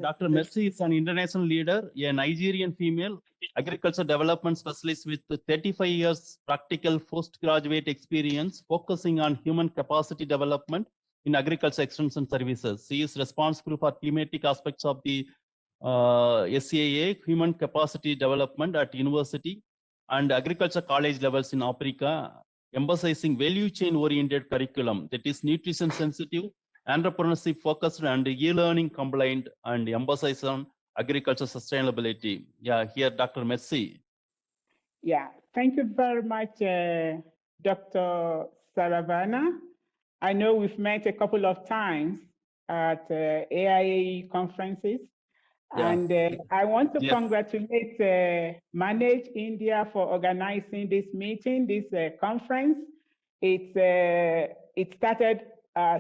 Dr. Mercy is an international leader, a Nigerian female agriculture development specialist with 35 years practical postgraduate experience focusing on human capacity development in agriculture extension services. She is responsible for thematic aspects of the SCAA, human capacity development at university and agriculture college levels in Africa, emphasizing value chain oriented curriculum that is nutrition sensitive, entrepreneurship focused, and e-learning compliant, and emphasize on agriculture sustainability. Yeah, here Dr. Messi. Yeah, thank you very much, Dr. Saravana. I know we've met a couple of times at AIAE conferences. Yeah. And I want to congratulate Manage India for organizing this meeting, this conference. It started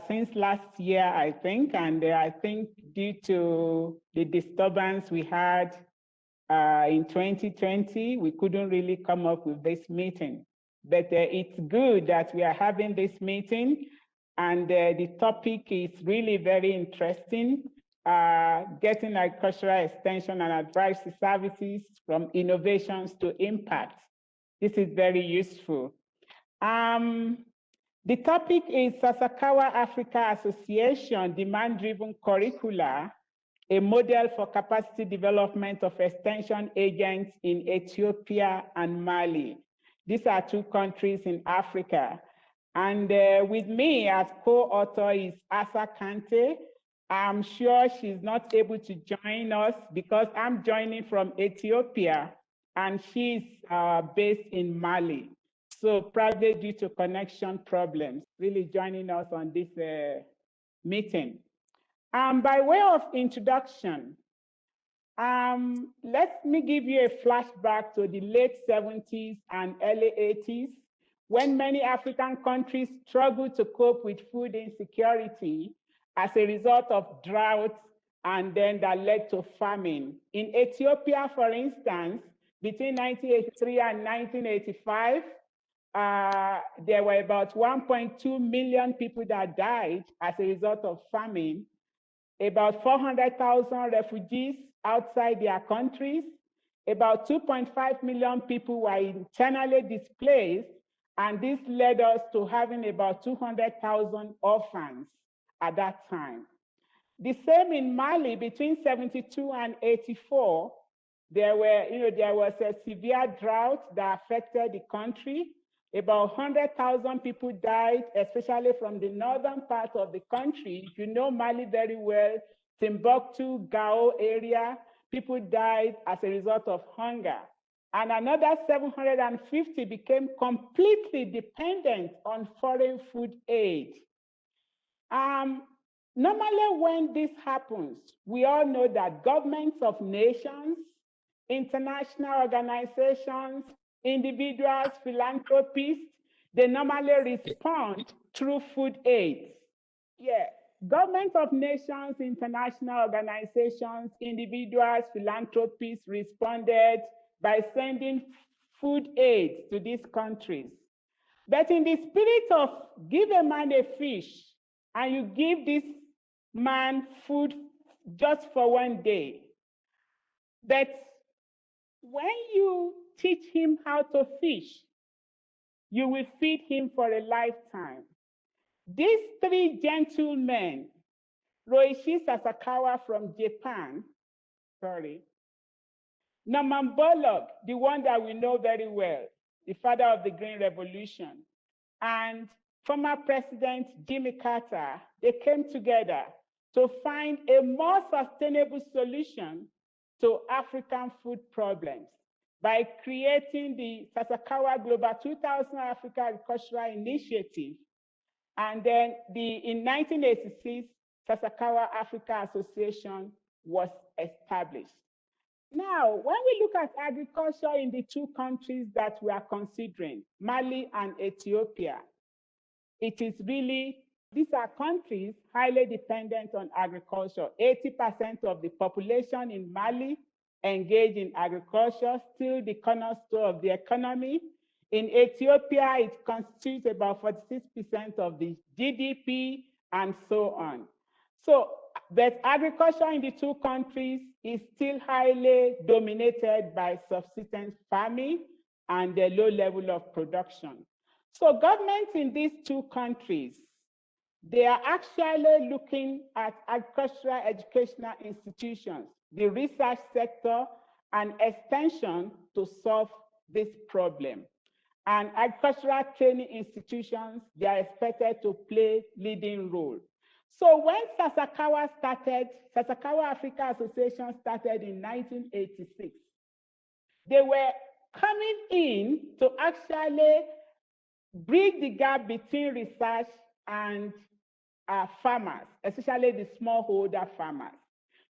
since last year, I think, and I think due to the disturbance we had in 2020, we couldn't really come up with this meeting. But it's good that we are having this meeting, and the topic is really very interesting. Getting agricultural extension and advisory services from innovations to impact. This is very useful. The topic is Sasakawa Africa Association Demand-Driven Curricula, a model for capacity development of extension agents in Ethiopia and Mali. These are two countries in Africa. And with me as co-author is Asa Kante. I'm sure she's not able to join us because I'm joining from Ethiopia and she's based in Mali. So probably due to connection problems, really joining us on this meeting. By way of introduction, let me give you a flashback to the late 70s and early 80s, when many African countries struggled to cope with food insecurity as a result of drought, and then that led to famine. In Ethiopia, for instance, between 1983 and 1985, there were about 1.2 million people that died as a result of famine, about 400,000 refugees outside their countries, about 2.5 million people were internally displaced, and this led us to having about 200,000 orphans at that time. The same in Mali, between 72 and 84, there was a severe drought that affected the country. About 100,000 people died, especially from the northern part of the country. You know Mali very well, Timbuktu, Gao area, people died as a result of hunger. And another 750 became completely dependent on foreign food aid. Normally when this happens, we all know that governments of nations, international organizations, individuals, philanthropists, they normally respond through food aid. Yeah, governments of nations, international organizations, individuals, philanthropists responded by sending food aid to these countries. But in the spirit of give a man a fish, and you give this man food just for one day. But when you teach him how to fish, you will feed him for a lifetime. These three gentlemen, Roishi Sasakawa from Japan, Norman Borlaug, the one that we know very well, the father of the Green Revolution, and former President Jimmy Carter, they came together to find a more sustainable solution to African food problems by creating the Sasakawa Global 2000 Africa Agricultural Initiative. And then in 1986, Sasakawa Africa Association was established. Now, when we look at agriculture in the two countries that we are considering, Mali and Ethiopia, it is really, these are countries highly dependent on agriculture. 80% of the population in Mali engage in agriculture, still the cornerstone of the economy. In Ethiopia, it constitutes about 46% of the GDP and so on. So but agriculture in the two countries is still highly dominated by subsistence farming and the low level of production. So governments in these two countries, they are actually looking at agricultural educational institutions, the research sector, and extension to solve this problem. And agricultural training institutions, they are expected to play leading role. So when Sasakawa Africa Association started in 1986, they were coming in to actually bridge the gap between research and farmers, especially the smallholder farmers,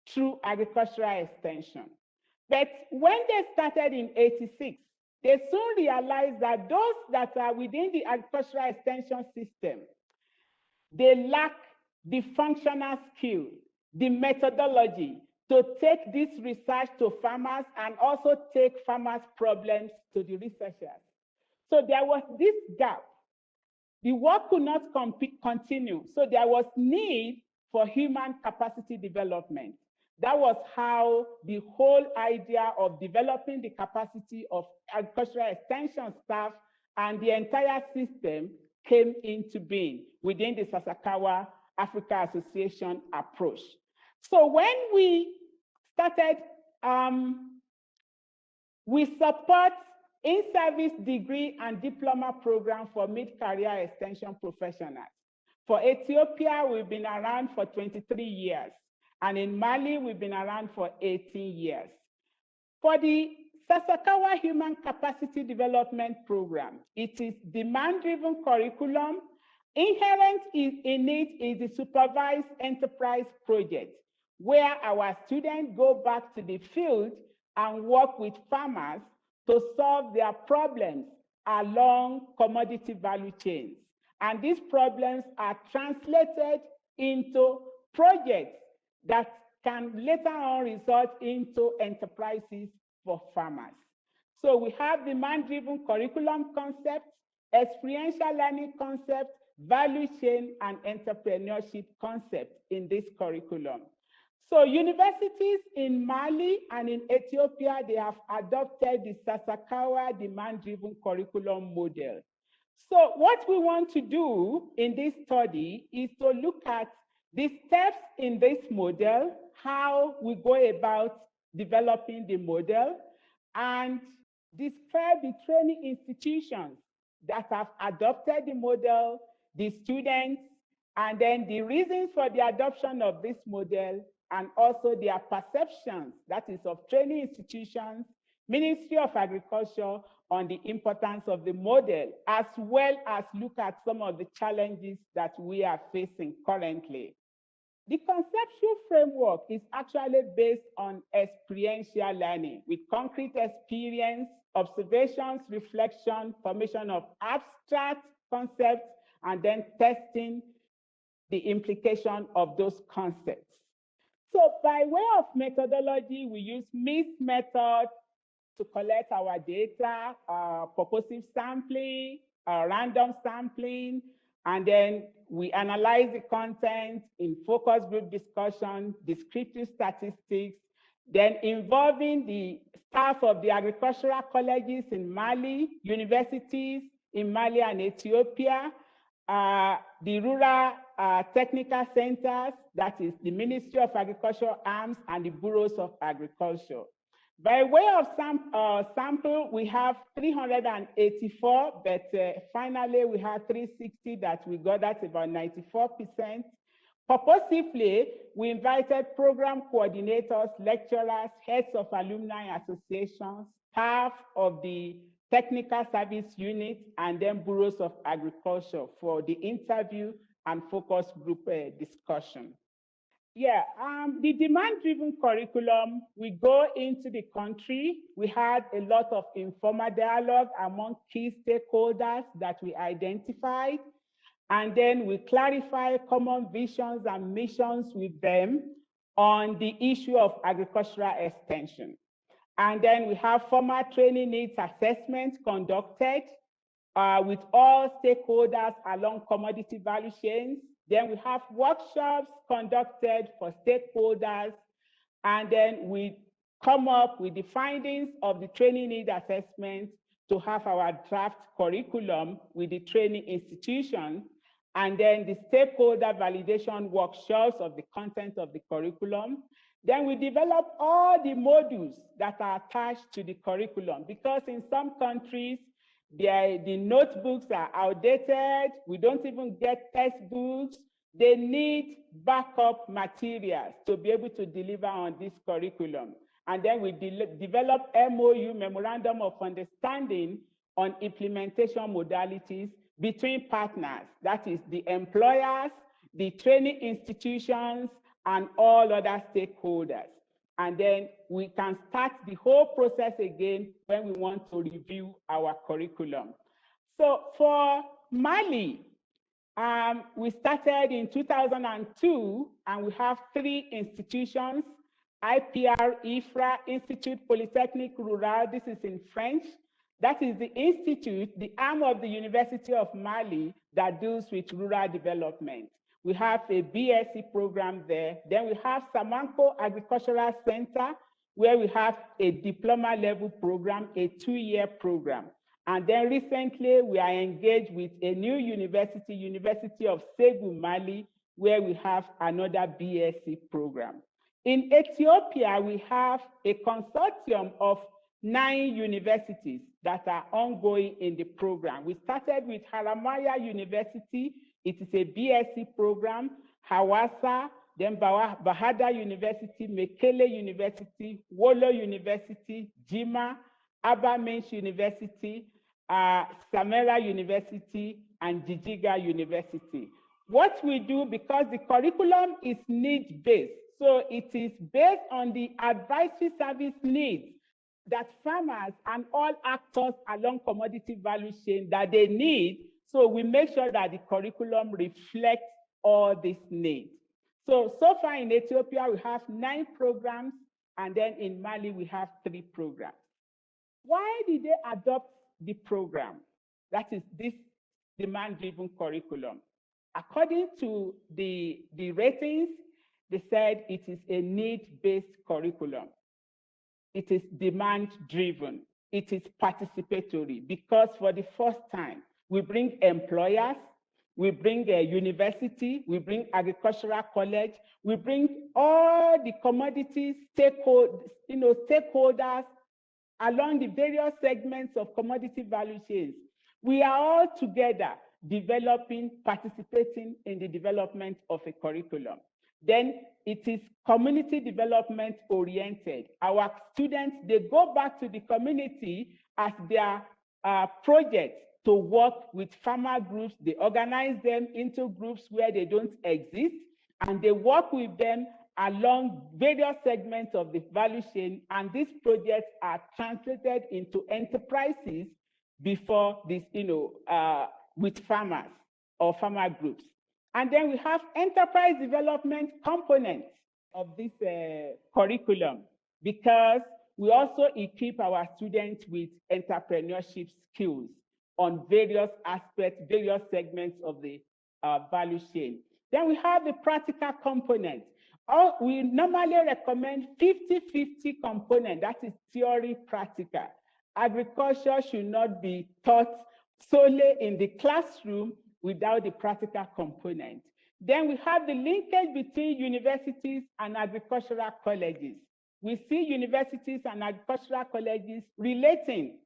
through agricultural extension. But when they started in 86, they soon realized that those that are within the agricultural extension system, they lack the functional skill, the methodology to take this research to farmers and also take farmers' problems to the researchers. So there was this gap. The work could not continue. So there was need for human capacity development. That was how the whole idea of developing the capacity of agricultural extension staff and the entire system came into being within the Sasakawa Africa Association approach. So when we started, we support in-service degree and diploma program for mid-career extension professionals. For Ethiopia, we've been around for 23 years. And in Mali, we've been around for 18 years. For the Sasakawa Human Capacity Development Program, it is demand-driven curriculum. Inherent in it is the supervised enterprise project, where our students go back to the field and work with farmers to solve their problems along commodity value chains. And these problems are translated into projects that can later on result into enterprises for farmers. So we have demand-driven curriculum concept, experiential learning concept, value chain, and entrepreneurship concept in this curriculum. So universities in Mali and in Ethiopia, they have adopted the Sasakawa demand-driven curriculum model. So what we want to do in this study is to look at the steps in this model, how we go about developing the model, and describe the training institutions that have adopted the model, the students, and then the reasons for the adoption of this model, and also their perceptions, that is of training institutions, Ministry of Agriculture, on the importance of the model, as well as look at some of the challenges that we are facing currently. The conceptual framework is actually based on experiential learning with concrete experience, observations, reflection, formation of abstract concepts, and then testing the implication of those concepts. So by way of methodology, we use mixed method to collect our data, purposive sampling, random sampling, and then we analyze the content in focus group discussion, descriptive statistics, then involving the staff of the agricultural colleges in Mali, universities in Mali and Ethiopia, the rural technical centers, that is the Ministry of Agriculture arms and the bureaus of agriculture. By way of sample, we have 384, but finally we have 360 that we got, that's about 94%. Purposefully, we invited program coordinators, lecturers, heads of alumni associations, staff of the technical service unit, and then bureaus of agriculture for the interview and focus group discussion. Yeah, the demand-driven curriculum, we go into the country. We had a lot of informal dialogue among key stakeholders that we identified. And then we clarify common visions and missions with them on the issue of agricultural extension. And then we have formal training needs assessments conducted with all stakeholders along commodity value chains. Then we have workshops conducted for stakeholders, and then we come up with the findings of the training need assessment to have our draft curriculum with the training institution, and then the stakeholder validation workshops of the content of the curriculum. Then we develop all the modules that are attached to the curriculum, because in some countries, the notebooks are outdated. We don't even get textbooks. They need backup materials to be able to deliver on this curriculum. And then we develop MOU, Memorandum of Understanding, on implementation modalities between partners, that is the employers, the training institutions, and all other stakeholders. And then we can start the whole process again when we want to review our curriculum. So for Mali, we started in 2002, and we have 3 institutions: IPR-IFRA, Institute Polytechnique Rural, this is in French. That is the institute, the arm of the University of Mali that deals with rural development. We have a BSc program there. Then we have Samanko Agricultural Center, where we have a diploma level program, a 2-year program. And then recently we are engaged with a new university, University of Segu, Mali, where we have another BSc program. In Ethiopia, we have a consortium of 9 universities that are ongoing in the program. We started with Haramaya University. It is a BSc program. Hawassa, then Bahada University, Mekele University, Wolo University, Jima, Abba Mensch University, Samara University, and Jijiga University. What we do, because the curriculum is need-based, so it is based on the advisory service needs that farmers and all actors along commodity value chain that they need. So we make sure that the curriculum reflects all these needs. So far in Ethiopia, we have 9 programs, and then in Mali, we have 3 programs. Why did they adopt the program? That is this demand-driven curriculum. According to the ratings, they said it is a need-based curriculum. It is demand-driven. It is participatory, because for the first time, we bring employers, we bring a university, we bring agricultural college, we bring all the commodities stakeholders along the various segments of commodity value chains. We are all together developing, participating in the development of a curriculum. Then it is community development oriented. Our students, they go back to the community as their project to work with farmer groups. They organize them into groups where they don't exist, and they work with them along various segments of the value chain. And these projects are translated into enterprises before this, with farmers or farmer groups. And then we have enterprise development components of this curriculum, because we also equip our students with entrepreneurship skills on various aspects, various segments of the value chain. Then we have the practical component. We normally recommend 50-50 component, that is theory practical. Agriculture should not be taught solely in the classroom without the practical component. Then we have the linkage between universities and agricultural colleges. We see universities and agricultural colleges relating,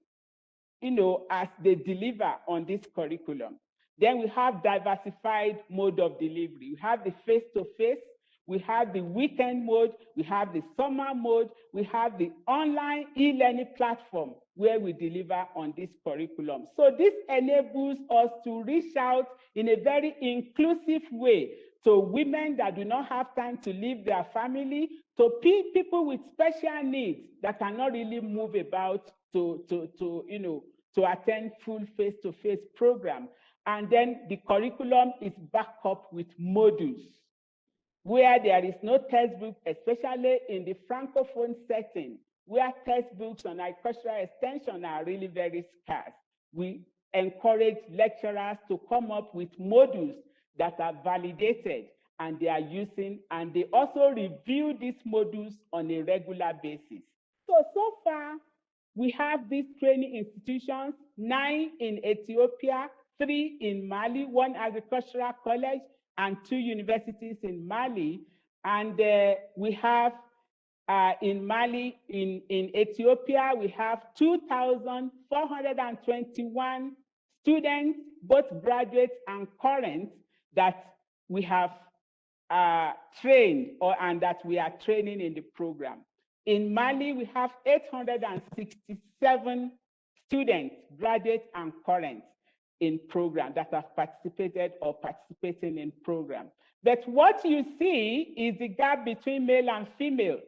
as they deliver on this curriculum. Then we have diversified mode of delivery. We have the face-to-face, we have the weekend mode, we have the summer mode, we have the online e-learning platform where we deliver on this curriculum. So this enables us to reach out in a very inclusive way to women that do not have time to leave their family, to people with special needs that cannot really move about to attend full face-to-face program. And then the curriculum is backed up with modules where there is no textbook, especially in the Francophone setting, where textbooks on agricultural extension are really very scarce. We encourage lecturers to come up with modules that are validated and they are using, and they also review these modules on a regular basis. So far, we have these training institutions, 9 in Ethiopia, 3 in Mali, 1 agricultural college, and 2 universities in Mali. And we have in Mali, in Ethiopia, we have 2,421 students, both graduates and current, that we have trained and that we are training in the program. In Mali, we have 867 students, graduates and current, in program that have participated or participating in program. But what you see is the gap between male and female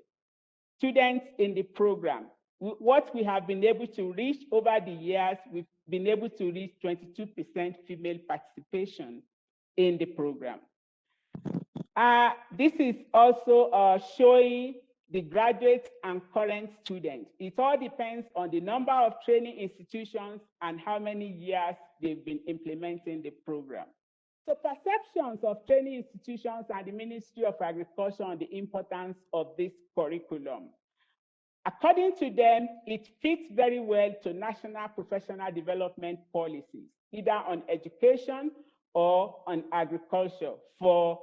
students in the program. What we have been able to reach over the years, we've been able to reach 22% female participation in the program. This is also showing the graduate and current students. It all depends on the number of training institutions and how many years they've been implementing the program. So perceptions of training institutions and the Ministry of Agriculture on the importance of this curriculum. According to them, it fits very well to national professional development policies, either on education or on agriculture for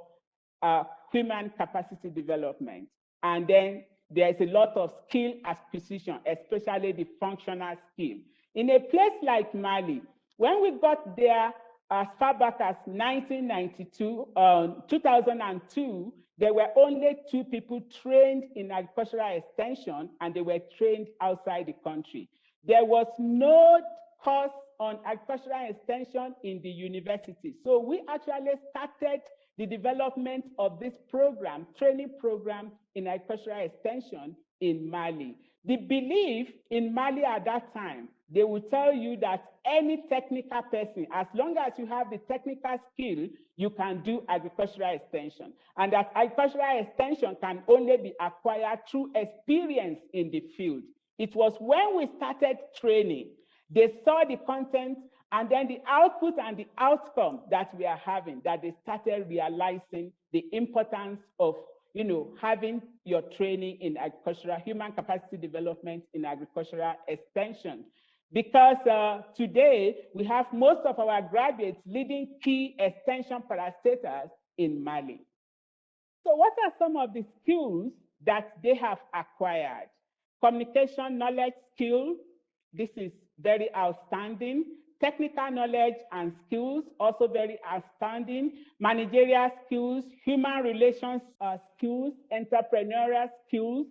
human capacity development. And then there's a lot of skill acquisition, especially the functional skill. In a place like Mali, when we got there as far back as 2002, there were only 2 people trained in agricultural extension, and they were trained outside the country. There was no course on agricultural extension in the university. So we actually started the development of this program, training program in agricultural extension in Mali. The belief in Mali at that time, they would tell you that any technical person, as long as you have the technical skill, you can do agricultural extension. And that agricultural extension can only be acquired through experience in the field. It was when we started training, they saw the content and then the output and the outcome that we are having, that they started realizing the importance of having your training in agricultural, human capacity development in agricultural extension. Because today, we have most of our graduates leading key extension parastatals in Mali. So what are some of the skills that they have acquired? Communication knowledge skill, this is very outstanding. Technical knowledge and skills, also very outstanding. Managerial skills, human relations skills, entrepreneurial skills,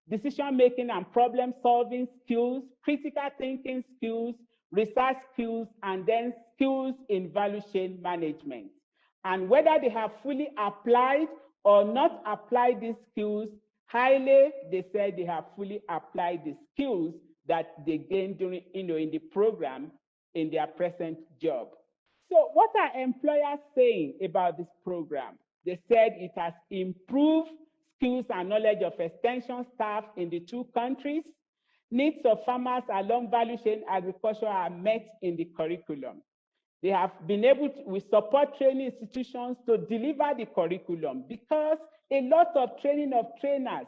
decision-making and problem-solving skills, critical thinking skills, research skills, and then skills in value chain management. And whether they have fully applied or not applied these skills, they said they have fully applied the skills that they gained during, in the program in their present job. So what are employers saying about this program? They said it has improved skills and knowledge of extension staff in the 2 countries. Needs of farmers along value chain agriculture are met in the curriculum. They have been able to, we support training institutions to deliver the curriculum because a lot of training of trainers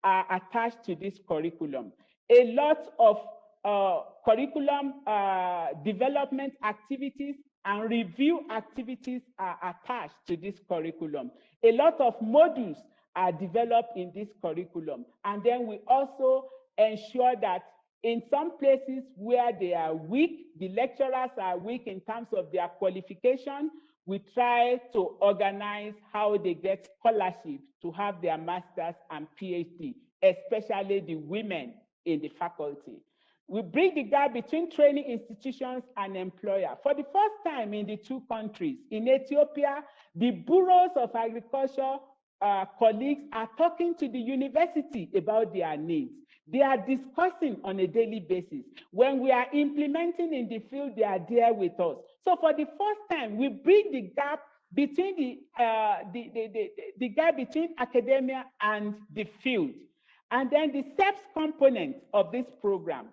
are attached to this curriculum. A lot of curriculum development activities and review activities are attached to this curriculum. A lot of modules are developed in this curriculum. And then we also ensure that in some places where they are weak, the lecturers are weak in terms of their qualification, we try to organize how they get scholarships to have their master's and PhD, especially the women in the faculty. We bridge the gap between training institutions and employer. For the first time in the 2 countries, in Ethiopia, the bureaus of agriculture colleagues are talking to the university about their needs. They are discussing on a daily basis. When we are implementing in the field, they are there with us. So for the first time, we bridge the gap between the gap between academia and the field. And then the SEPS component of this program.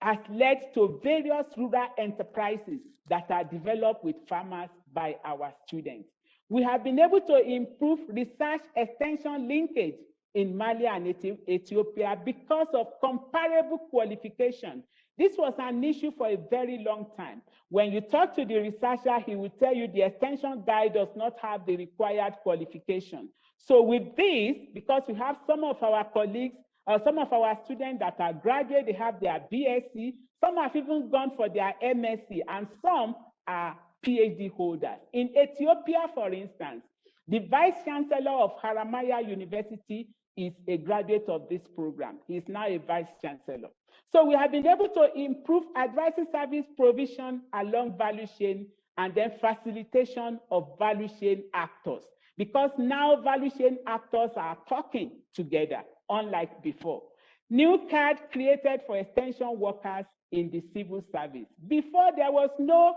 has led to various rural enterprises that are developed with farmers by our students. We have been able to improve research extension linkage in Mali and Ethiopia because of comparable qualification. This was an issue for a very long time. When you talk to the researcher, he will tell you the extension guide does not have the required qualification. So with this, because we have some of our colleagues, some of our students that are graduate, they have their BSc, some have even gone for their MSc, and some are PhD holders. In Ethiopia, for instance, the Vice Chancellor of Haramaya University is a graduate of this program. He is now a Vice Chancellor. So we have been able to improve advisory service provision along value chain and then facilitation of value chain actors, because now value chain actors are talking together, unlike before. New card created for extension workers in the civil service. Before, there was no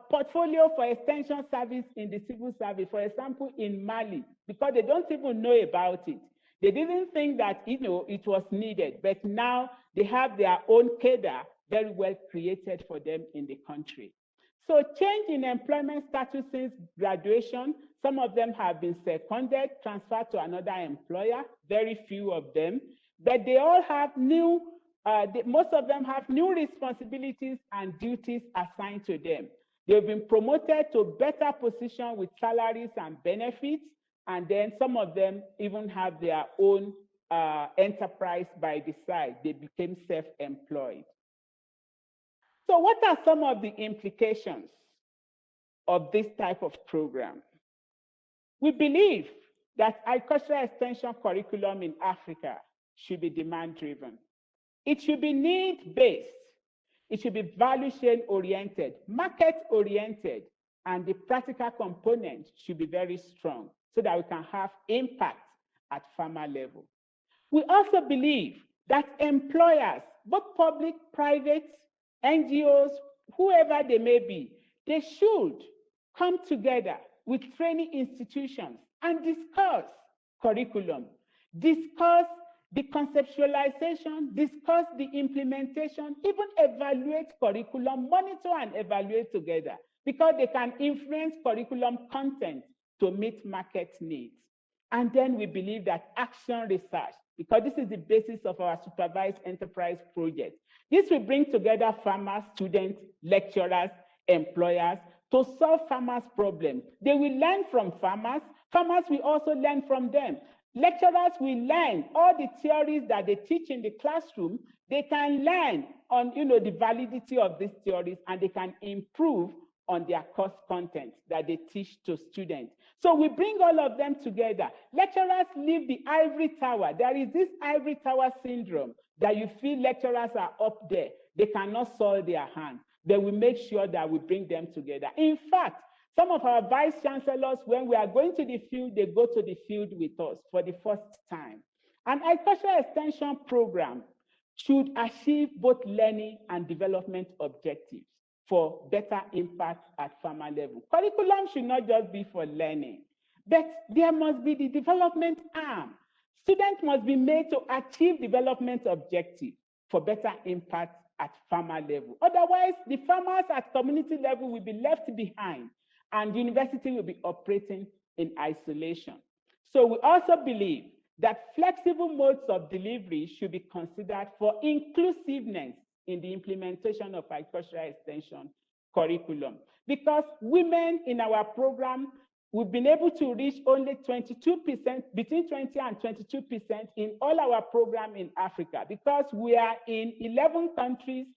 portfolio for extension service in the civil service, for example, in Mali, because they don't even know about it. They didn't think that it was needed, but now they have their own cadre very well created for them in the country. So change in employment status since graduation, some of them have been seconded, transferred to another employer, very few of them, but they all have new, most of them have new responsibilities and duties assigned to them. They've been promoted to better position with salaries and benefits, and then some of them even have their own enterprise by the side. They became self-employed. So what are some of the implications of this type of program? We believe that agricultural extension curriculum in Africa should be demand-driven. It should be need-based. It should be value chain oriented, market oriented, and the practical component should be very strong so that we can have impact at farmer level. We also believe that employers, both public, private, NGOs, whoever they may be, they should come together with training institutions and discuss curriculum, discuss the conceptualization, discuss the implementation, even evaluate curriculum, monitor and evaluate together, because they can influence curriculum content to meet market needs. And then we believe that action research, because this is the basis of our supervised enterprise project, this will bring together farmers, students, lecturers, employers to solve farmers' problems. They will learn from farmers. Farmers will also learn from them. Lecturers will learn all the theories that they teach in the classroom. They can learn on the validity of these theories, and they can improve on their course content that they teach to students. So we bring all of them together. Lecturers leave the ivory tower. There is this ivory tower syndrome that you feel lecturers are up there. They cannot soil their hands. They will make sure that we bring them together. In fact, some of our vice chancellors, when we are going to the field, they go to the field with us for the first time. An agricultural extension program should achieve both learning and development objectives for better impact at farmer level. Curriculum should not just be for learning, but there must be the development arm. Students must be made to achieve development objectives for better impact at farmer level. Otherwise, the farmers at community level will be left behind, and the university will be operating in isolation. So we also believe that flexible modes of delivery should be considered for inclusiveness in the implementation of agricultural extension curriculum. Because women in our program, we've been able to reach only 22%, between 20 and 22% in all our program in Africa, because we are in 11 countries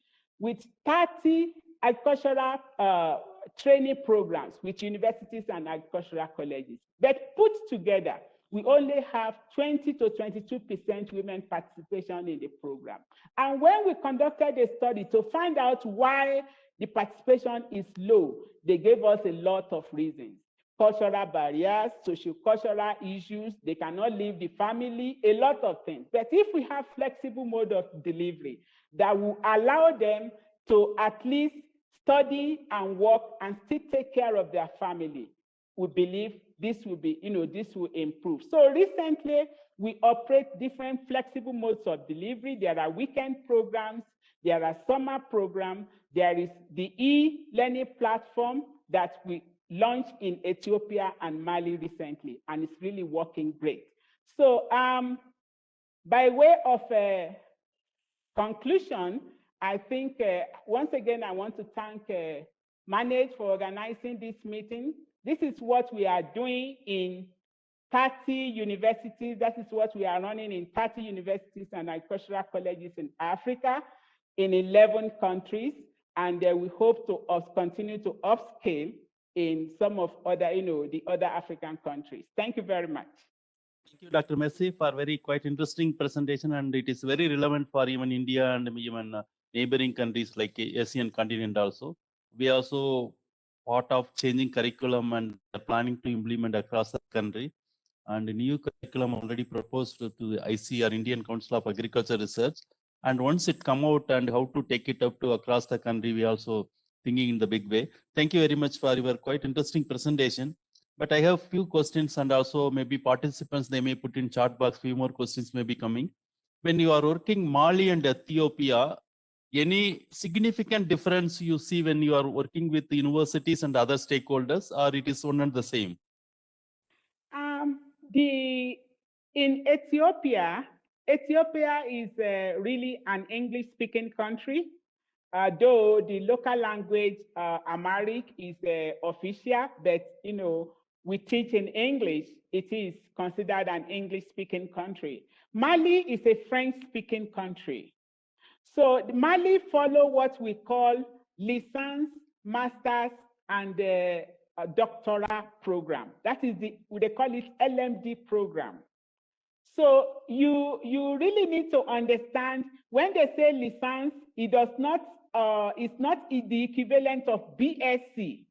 with 30 agricultural training programs with universities and agricultural colleges. But put together, we only have 20 to 22% women participation in the program. And when we conducted a study to find out why the participation is low, they gave us a lot of reasons. Cultural barriers, socio-cultural issues, they cannot leave the family, a lot of things. But if we have flexible mode of delivery that will allow them to at least study and work and still take care of their family, we believe this will be, this will improve. So recently, we operate different flexible modes of delivery. There are weekend programs, There are summer programs. There is the e-learning platform that we launched in Ethiopia and Mali recently, and it's really working great. So by way of a conclusion, I think once again, I want to thank Manage for organizing this meeting. This is what we are doing in 30 universities. That is what we are running in 30 universities and agricultural colleges in Africa, in 11 countries. And we hope to continue to upscale in some of other, the other African countries. Thank you very much. Thank you, Dr. Messi, for very quite interesting presentation, and it is very relevant for even India and even neighboring countries like Asian continent also. We are also part of changing curriculum and planning to implement across the country. And a new curriculum already proposed to the ICR, Indian Council of Agriculture Research. And once it come out and how to take it up to across the country, we also thinking in the big way. Thank you very much for your quite interesting presentation. But I have few questions, and also maybe participants, they may put in chat box, few more questions may be coming. When you are working Mali and Ethiopia, any significant difference you see when you are working with the universities and other stakeholders, or it is one and the same? In Ethiopia, Ethiopia is really an English-speaking country, though the local language Amharic is official, but we teach in English. It is considered an English-speaking country. Mali is a French-speaking country. So Mali follow what we call license, masters, and doctoral program. That is they call it LMD program. So you really need to understand when they say license, it does not it's not the equivalent of BSc.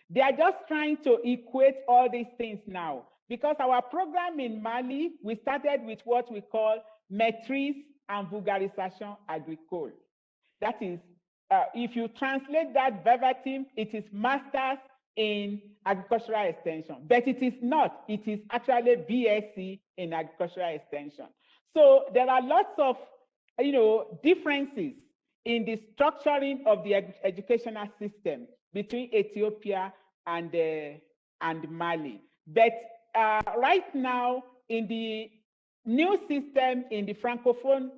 They are just trying to equate all these things now, because our program in Mali, we started with what we call maîtrise and vulgarisation agricole. That is, if you translate that verbatim, it is masters in agricultural extension, but it is not. It is actually BSc in agricultural extension. So there are lots of differences in the structuring of the educational system between Ethiopia and Mali. But right now, in the new system in the Francophone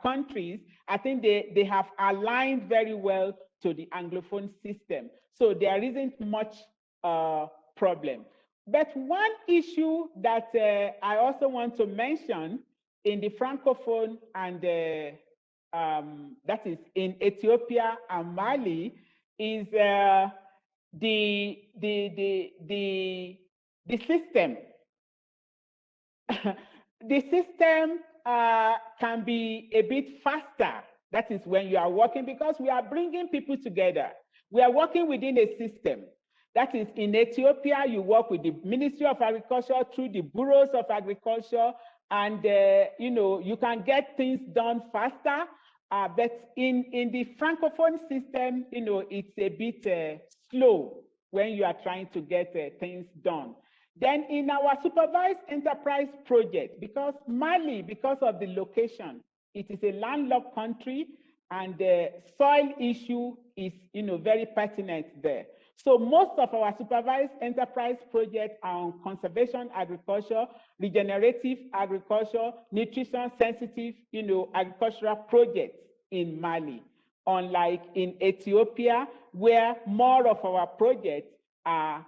countries, I think they have aligned very well to the Anglophone system. So there isn't much problem. But one issue that I also want to mention in the Francophone and that is in Ethiopia and Mali is the system. The system can be a bit faster. That is when you are working, because we are bringing people together. We are working within a system. That is, in Ethiopia, you work with the Ministry of Agriculture through the bureaus of agriculture, and you can get things done faster. But in the Francophone system, it's a bit slow when you are trying to get things done. Then in our supervised enterprise project, because Mali, because of the location, it is a landlocked country, and the soil issue is very pertinent there. So most of our supervised enterprise projects are on conservation agriculture, regenerative agriculture, nutrition sensitive, agricultural projects in Mali. Unlike in Ethiopia, where more of our projects are,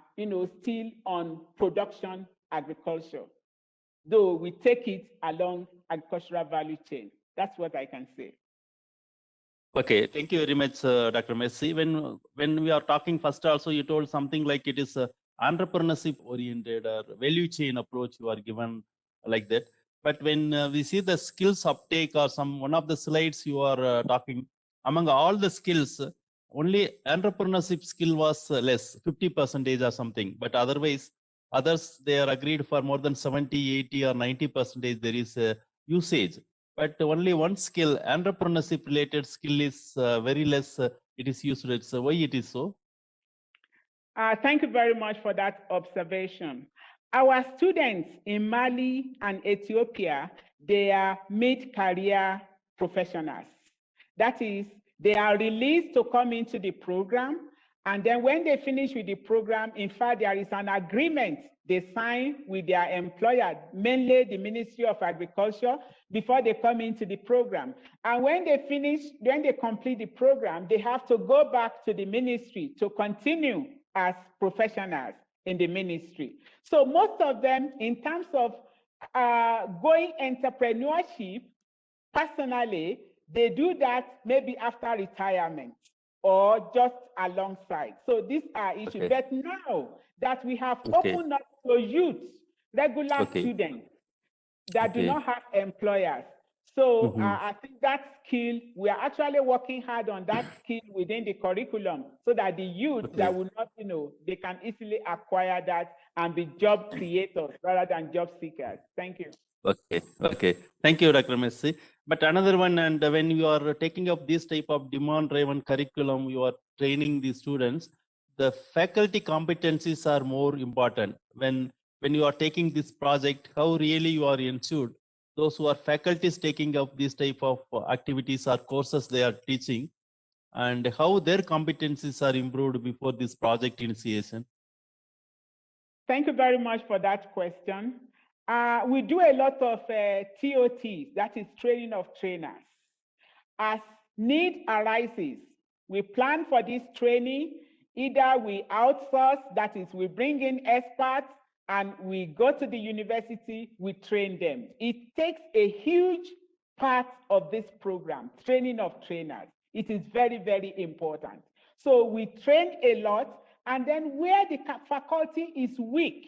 still on production agriculture, though we take it along agricultural value chain. That's what I can say. Okay, thank you very much, Dr. Messi. When we are talking first, also you told something like it is entrepreneurship oriented or value chain approach you are given like that. But when we see the skills uptake or one of the slides you are talking, among all the skills, only entrepreneurship skill was less, 50% or something. But otherwise, others, they are agreed for more than 70, 80 or 90% there is usage. But only one skill, entrepreneurship related skill is very less, it is used. So why it is so? Thank you very much for that observation. Our students in Mali and Ethiopia, they are mid-career professionals. That is, they are released to come into the program. And then when they finish with the program, in fact, there is an agreement they sign with their employer, mainly the Ministry of Agriculture, before they come into the program. And when they finish, when they complete the program, they have to go back to the ministry to continue as professionals in the ministry. So most of them, in terms of going entrepreneurship, personally, they do that maybe after retirement or just alongside. So these are issues. Okay. But now that we have Okay. opened up to youth, regular Okay. students that do Okay. not have employers. So Mhm. I think that skill, we are actually working hard on that skill within the curriculum so that the youth Okay. that will not, they can easily acquire that and be job creators rather than job seekers. Thank you. Okay. Okay. Thank you, Dr. Messi. But another one, and when you are taking up this type of demand-driven curriculum, you are training the students, the faculty competencies are more important. When you are taking this project, how really you are ensured those who are faculties taking up this type of activities or courses they are teaching, and how their competencies are improved before this project initiation? Thank you very much for that question. We do a lot of TOTs, that is training of trainers. As need arises, we plan for this training. Either we outsource, that is, we bring in experts and we go to the university, we train them. It takes a huge part of this program, training of trainers. It is very, very important. So we train a lot, and then where the faculty is weak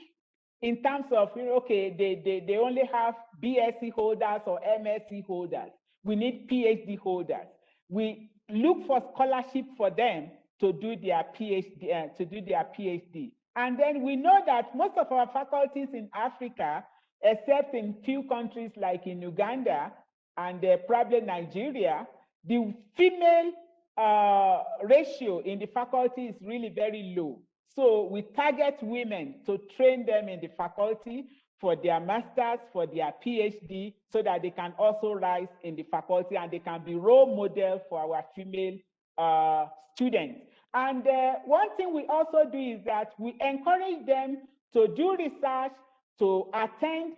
in terms of, okay, they only have BSc holders or MSc holders. We need PhD holders. We look for scholarship for them to do their PhD. And then we know that most of our faculties in Africa, except in few countries like in Uganda and probably Nigeria, the female ratio in the faculty is really very low. So we target women to train them in the faculty for their masters, for their PhD, so that they can also rise in the faculty and they can be role model for our female students. And one thing we also do is that we encourage them to do research, to attend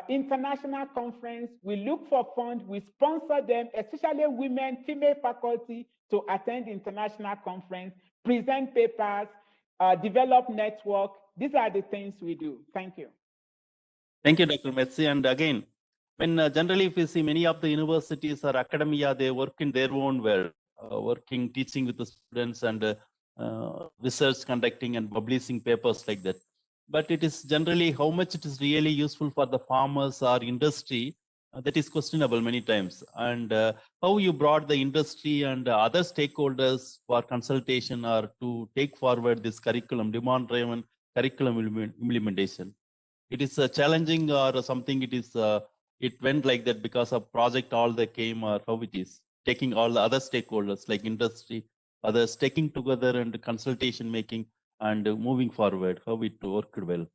international conference. We look for funds, we sponsor them, especially women, female faculty, to attend international conference, present papers, develop network. These are the things we do. Thank you. Thank you, Dr. Messi. And again, when generally if you see many of the universities or academia, they work in their own world, working, teaching with the students and research conducting and publishing papers like that. But it is generally how much it is really useful for the farmers or industry, that is questionable many times. And how you brought the industry and other stakeholders for consultation or to take forward this curriculum, demand-driven curriculum implementation. It is challenging or something, it went like that because of project all that came, or how it is taking all the other stakeholders like industry, others taking together and consultation making and moving forward, how it worked well?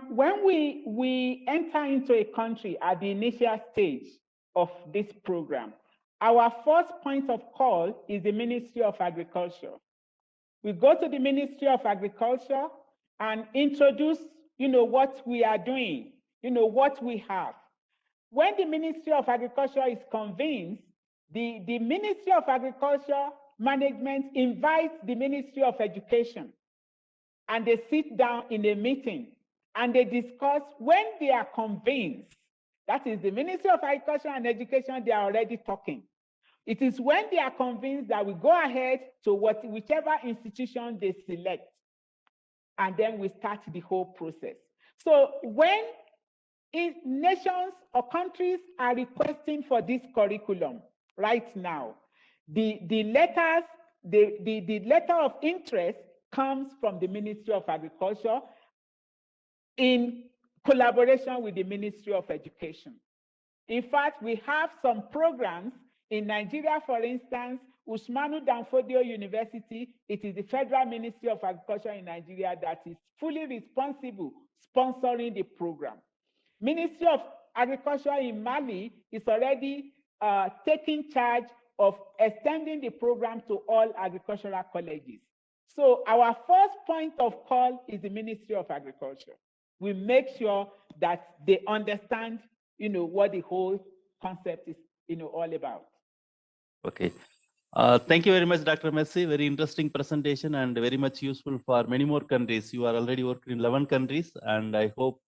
When we enter into a country at the initial stage of this program, our first point of call is the Ministry of Agriculture. We go to the Ministry of Agriculture and introduce, what we are doing, what we have. When the Ministry of Agriculture is convinced, the Ministry of Agriculture management invites the Ministry of Education, and they sit down in a meeting and they discuss. When they are convinced, that is the Ministry of Agriculture and Education, they are already talking. It is when they are convinced that we go ahead to whichever institution they select, and then we start the whole process. So when nations or countries are requesting for this curriculum right now, the letter of interest comes from the Ministry of Agriculture in collaboration with the Ministry of Education. In fact, we have some programs in Nigeria, for instance, Usmanu Danfodio University. It is the Federal Ministry of Agriculture in Nigeria that is fully responsible sponsoring the program. Ministry of Agriculture in Mali is already taking charge of extending the program to all agricultural colleges. So our first point of call is the Ministry of Agriculture. We make sure that they understand, what the whole concept is, all about. Okay. Thank you very much, Dr. Messi. Very interesting presentation and very much useful for many more countries. You are already working in 11 countries, and I hope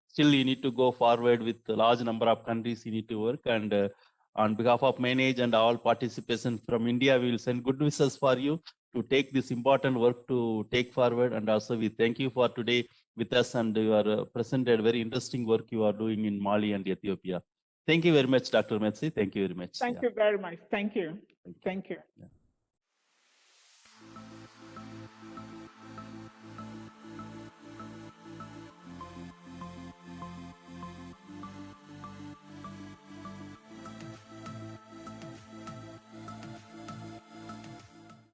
still you need to go forward with a large number of countries you need to work. And on behalf of Manage and all participants from India, we will send good wishes for you to take this important work to take forward. And also we thank you for today with us, and you are presented very interesting work you are doing in Mali and Ethiopia. Thank you very much, Dr. Messi. Thank you very much. Thank you very much. Thank you. Thank you. Yeah.